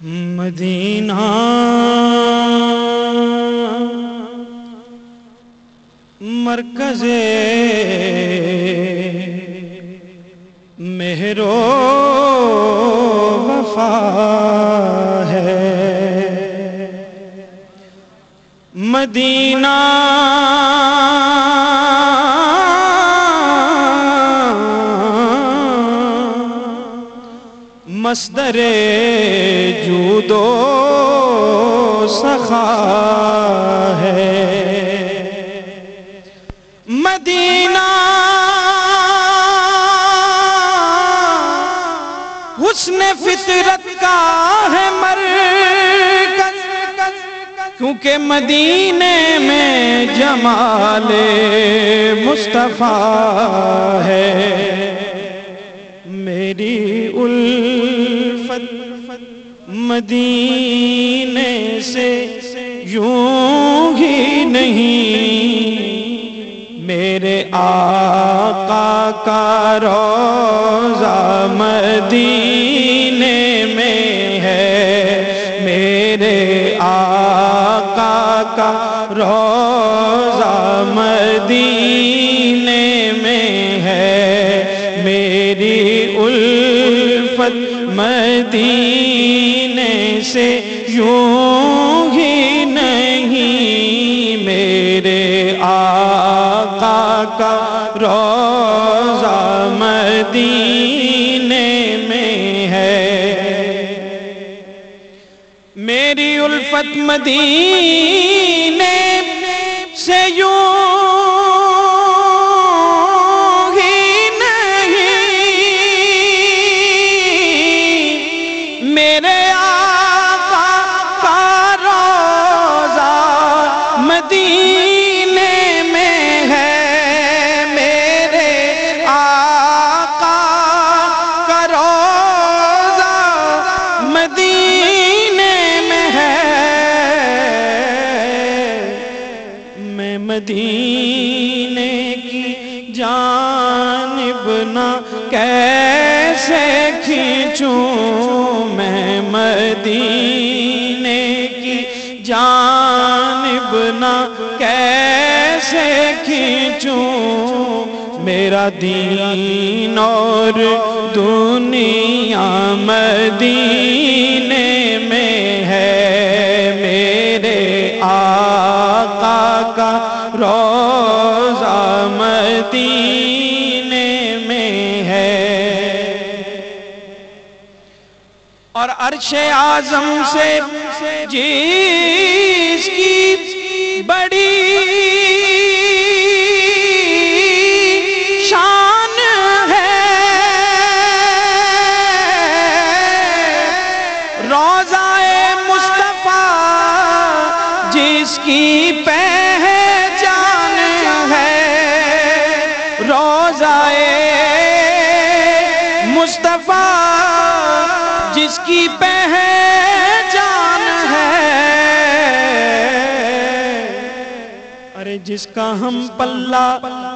مدینہ مرکز مہر و وفا ہے، مدینہ مصدر جود و سخا ہے، مدینہ حسن فطرت کا ہے مرکز، کیونکہ مدینے میں جمال مصطفیٰ ہے۔ میری الفت مدینے سے یوں ہی نہیں، میرے آقا کا روضہ مدینے میں ہے، میرے آقا کا روضہ مدینے میں ہے، میری الفت مدینے سے یوں ہی نہیں، میرے آقا کا روضہ مدینے میں ہے، میری الفت مدینے سے یوں مدینے کی جانب نہ کیسے کھینچوں، میں مدینے کی جانب نہ کیسے کھینچوں، میرا دین اور دنیا مدینے میں ہے، میرے آقا کا روضہ مدینے میں ہے، اور عرش اعظم سے جس کی بڑی شان ہے، روضہ مصطفیٰ جس کی پہچان ہے، روضہ مصطفیٰ جس کی پہچان ہے، ارے جس کا ہم پلہ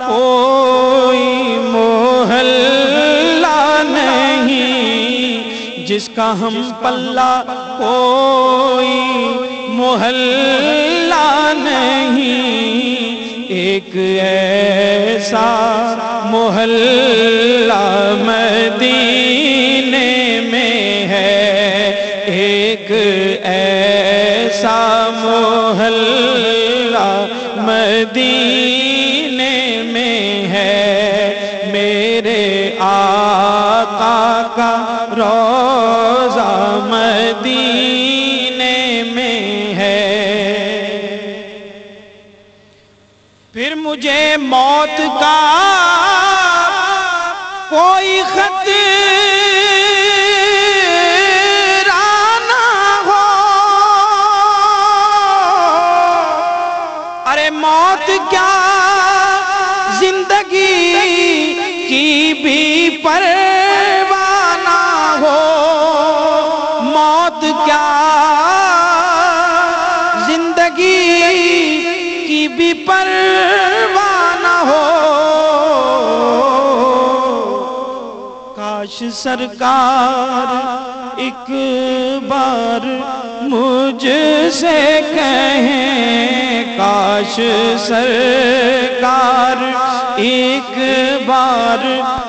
کوئی محلہ نہیں، جس کا ہم پلہ کوئی محلہ نہیں، ایک ایسا محلہ مدینے میں ہے، ایک ایسا محلہ مدینے میں ہے، میرے آقا کا روضہ مدینے میں ہے، پھر مجھے موت کا کوئی خطرہ نہ ہو، ارے موت کیا زندگی کی بھی پرواہ نہ ہو، موت کیا زندگی کی بھی پرواہ نہ ہو، کاش سرکار ایک بار مجھ سے کہیں کاش سرکار ایک بار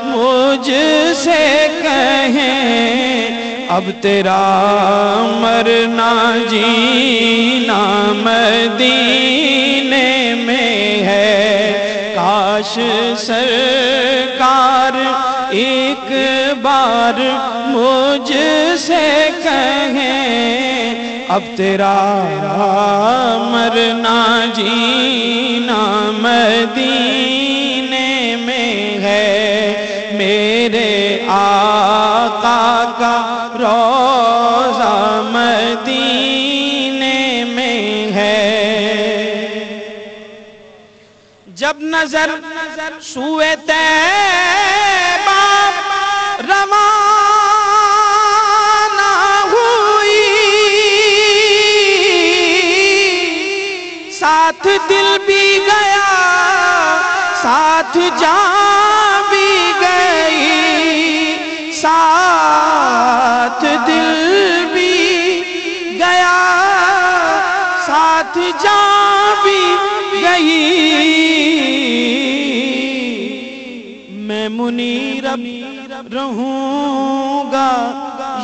مجھ سے کہیں اب تیرا مرنا جینا مدینے میں ہے کاش سرکار ایک بار مجھ سے کہیں اب تیرا مرنا جینا مدینے میں ہے میرے آقا کا روضہ مدینے میں ہے جب نظر سوئے طیبہ روانہ ہوئی ساتھ دل بھی گیا ساتھ جان بھی گئی ساتھ دل بھی گیا ساتھ جان بھی گئی میں منیر رہوں گا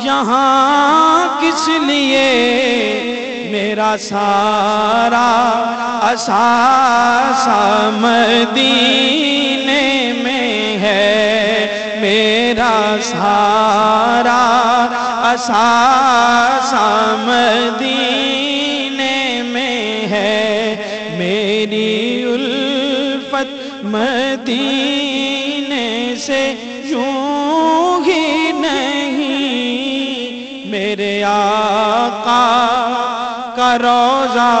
یہاں کس لیے میرا سارا اثاثہ مدینے میں ہے میرا سارا اثاثہ مدینے میں ہے میری الفت مدینے سے یوں ہی نہیں میرے آقا کا روضہ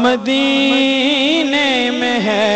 مدینے میں ہے